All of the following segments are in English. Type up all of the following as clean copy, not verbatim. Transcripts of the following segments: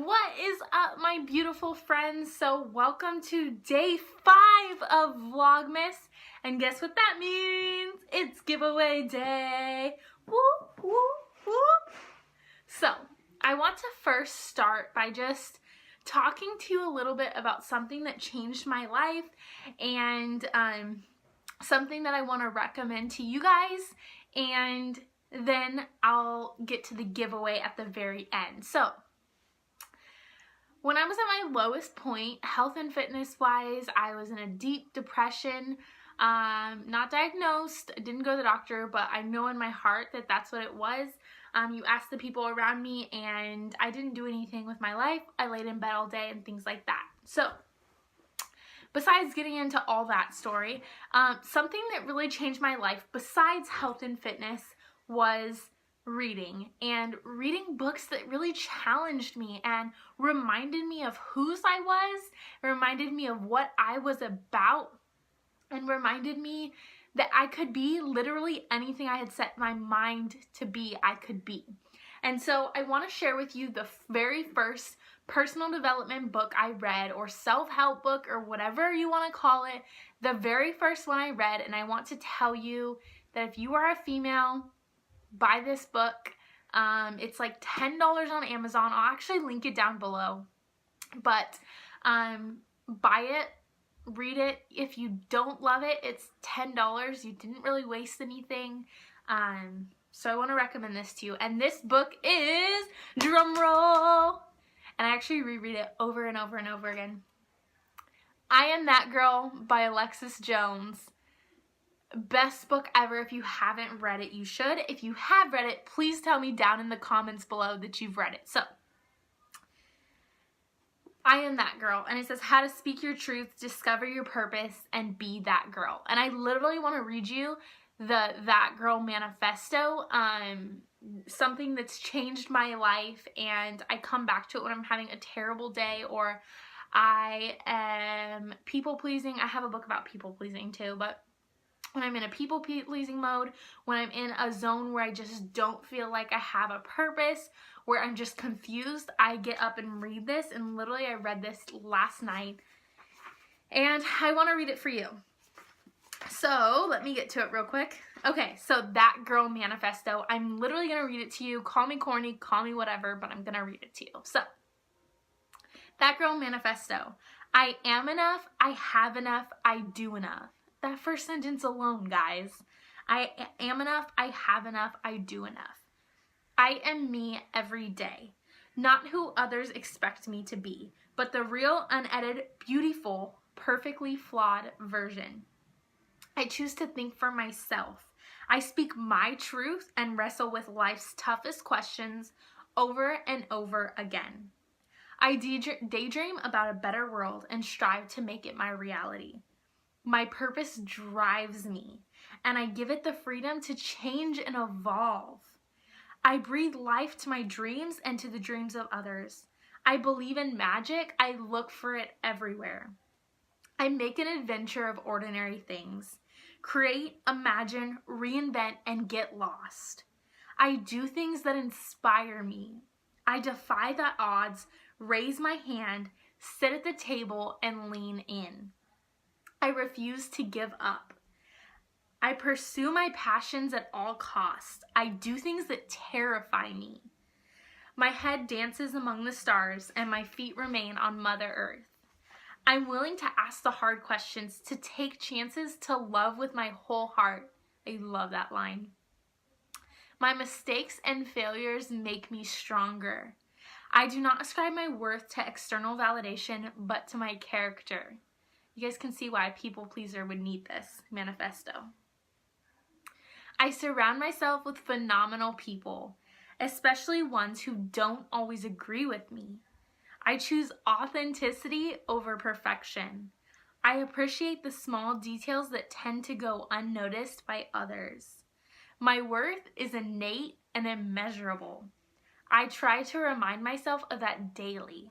What is up, my beautiful friends? So welcome to day 5 of Vlogmas, and guess what that means? It's giveaway day. Whoop, whoop, whoop. So I want to first start by just talking to you a little bit about something that changed my life and something that I want to recommend to you guys, and then I'll get to the giveaway at the very end. So when I was at my lowest point, health and fitness wise, I was in a deep depression, not diagnosed, didn't go to the doctor, but I know in my heart that that's what it was. You asked the people around me and I didn't do anything with my life. I laid in bed all day and things like that. So besides getting into all that story, something that really changed my life besides health and fitness was reading, and reading books that really challenged me and reminded me of whose I was, reminded me of what I was about, and reminded me that I could be literally anything I had set my mind to be, I could be. And so I want to share with you the very first personal development book I read, or self-help book, or whatever you want to call it, the very first one I read. And I want to tell you that if you are a female, buy this book. It's like $10 on Amazon. I'll actually link it down below. But buy it, read it. If you don't love it, it's $10. You didn't really waste anything. So I want to recommend this to you. And this book is, drum roll, and I actually reread it over and over and over again, I Am That Girl by Alexis Jones. Best book ever. If you haven't read it, you should. If you have read it, please tell me down in the comments below that you've read it. So, I am that girl, and it says how to speak your truth, discover your purpose, and be that girl. And I literally want to read you the That Girl manifesto, something that's changed my life, and I come back to it when I'm having a terrible day, or I am people pleasing. I have a book about people pleasing too, but when I'm in a people-pleasing mode, when I'm in a zone where I just don't feel like I have a purpose, where I'm just confused, I get up and read this. And literally I read this last night, and I want to read it for you. So let me get to it real quick. Okay, so That Girl manifesto. I'm literally going to read it to you. Call me corny, call me whatever, but I'm going to read it to you. So, That Girl manifesto. I am enough, I have enough, I do enough. That first sentence alone, guys. I am enough, I have enough, I do enough. I am me every day. Not who others expect me to be, but the real, unedited, beautiful, perfectly flawed version. I choose to think for myself. I speak my truth and wrestle with life's toughest questions over and over again. I daydream about a better world and strive to make it my reality. My purpose drives me, and I give it the freedom to change and evolve. I breathe life to my dreams and to the dreams of others. I believe in magic. I look for it everywhere. I make an adventure of ordinary things. Create, imagine, reinvent, and get lost. I do things that inspire me. I defy the odds, raise my hand, sit at the table, and lean in. I refuse to give up. I pursue my passions at all costs. I do things that terrify me. My head dances among the stars, and my feet remain on Mother Earth. I'm willing to ask the hard questions, to take chances, to love with my whole heart. I love that line. My mistakes and failures make me stronger. I do not ascribe my worth to external validation, but to my character. You guys can see why a people pleaser would need this manifesto. I surround myself with phenomenal people, especially ones who don't always agree with me. I choose authenticity over perfection. I appreciate the small details that tend to go unnoticed by others. My worth is innate and immeasurable. I try to remind myself of that daily.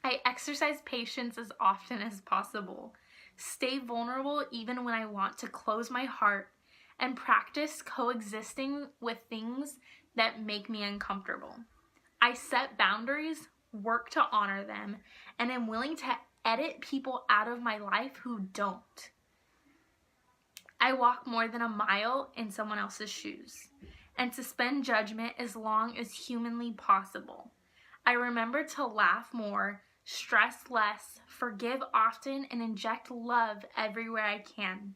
I exercise patience as often as possible, stay vulnerable even when I want to close my heart, and practice coexisting with things that make me uncomfortable. I set boundaries work to honor them, and am willing to edit people out of my life who don't. I walk more than a mile in someone else's shoes and suspend judgment as long as humanly possible. I remember to laugh more, stress less, forgive often, and inject love everywhere I can.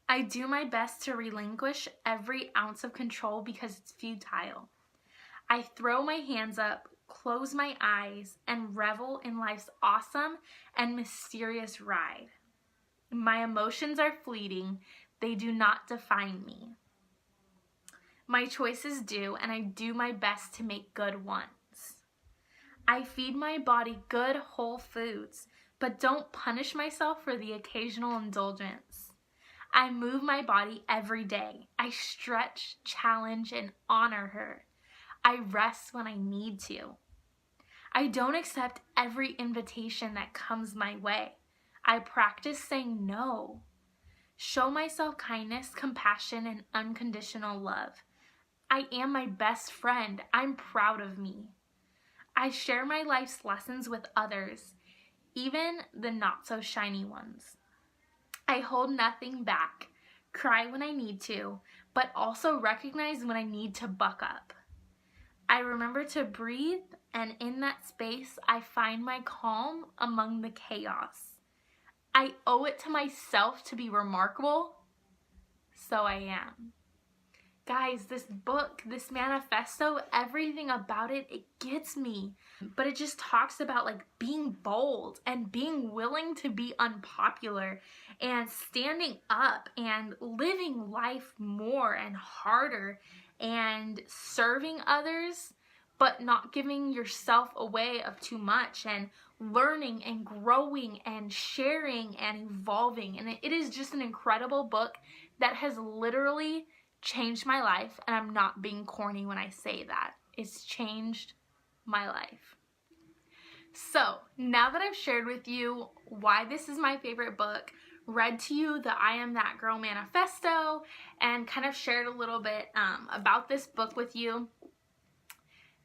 I do my best to relinquish every ounce of control because it's futile. I throw my hands up, close my eyes, and revel in life's awesome and mysterious ride. My emotions are fleeting. They do not define me. My choices do, and I do my best to make good ones. I feed my body good whole foods, but don't punish myself for the occasional indulgence. I move my body every day. I stretch, challenge, and honor her. I rest when I need to. I don't accept every invitation that comes my way. I practice saying no. Show myself kindness, compassion, and unconditional love. I am my best friend. I'm proud of me. I share my life's lessons with others, even the not so shiny ones. I hold nothing back, cry when I need to, but also recognize when I need to buck up. I remember to breathe, and in that space, I find my calm among the chaos. I owe it to myself to be remarkable, so I am. Guys, this book, this manifesto, everything about it, it gets me. But it just talks about like being bold and being willing to be unpopular and standing up and living life more and harder and serving others, but not giving yourself away of too much, and learning and growing and sharing and evolving. And it is just an incredible book that has literally changed my life, and I'm not being corny when I say that. It's changed my life. So now that I've shared with you why this is my favorite book, read to you the I Am That Girl manifesto, and kind of shared a little bit about this book with you,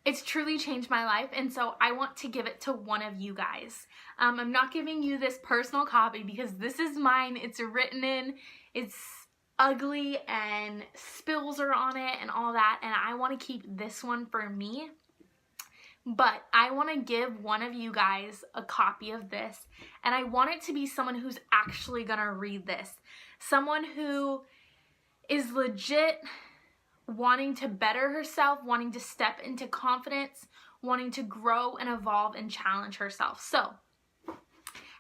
it's truly changed my life, and so I want to give it to one of you guys. I'm not giving you this personal copy because this is mine. It's written in, it's ugly and spills are on it and all that, and I want to keep this one for me. But I want to give one of you guys a copy of this, and I want it to be someone who's actually gonna read this. Someone who is legit wanting to better herself, wanting to step into confidence, wanting to grow and evolve and challenge herself. So,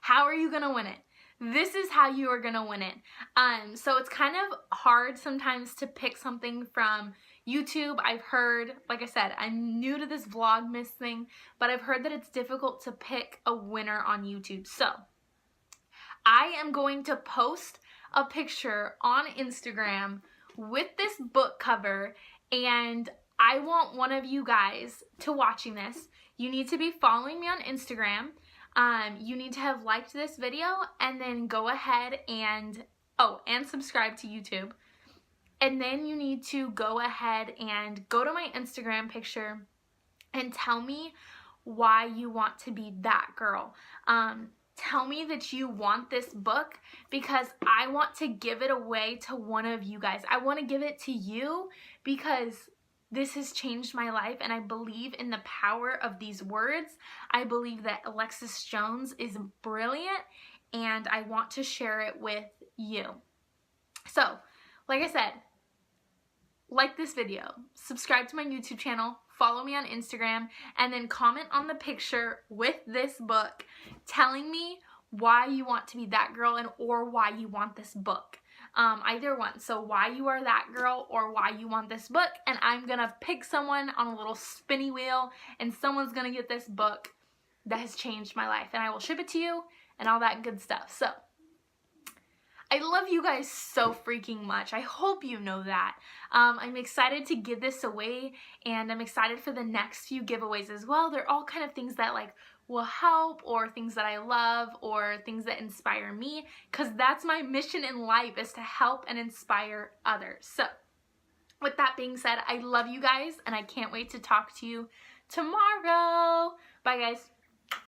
how are you gonna win it? This is how you are gonna win it. So it's kind of hard sometimes to pick something from YouTube. I've heard, like I said, I'm new to this Vlogmas thing, but I've heard that it's difficult to pick a winner on YouTube. So I am going to post a picture on Instagram with this book cover, and I want one of you guys to watching this. You need to be following me on Instagram. You need to have liked this video, and then go ahead and subscribe to YouTube. And then you need to go ahead and go to my Instagram picture and tell me why you want to be that girl. Tell me that you want this book, because I want to give it away to one of you guys. I want to give it to you because this has changed my life, and I believe in the power of these words. I believe that Alexis Jones is brilliant, and I want to share it with you. So, like I said, like this video, subscribe to my YouTube channel, follow me on Instagram, and then comment on the picture with this book telling me why you want to be that girl or why you want this book. Either one. So why you are that girl or why you want this book, and I'm gonna pick someone on a little spinny wheel, and someone's gonna get this book that has changed my life, and I will ship it to you and all that good stuff. So I love you guys so freaking much. I hope you know that. I'm excited to give this away, and I'm excited for the next few giveaways as well. They're all kind of things that like will help, or things that I love, or things that inspire me, because that's my mission in life, is to help and inspire others. So with that being said, I love you guys, and I can't wait to talk to you tomorrow. Bye, guys.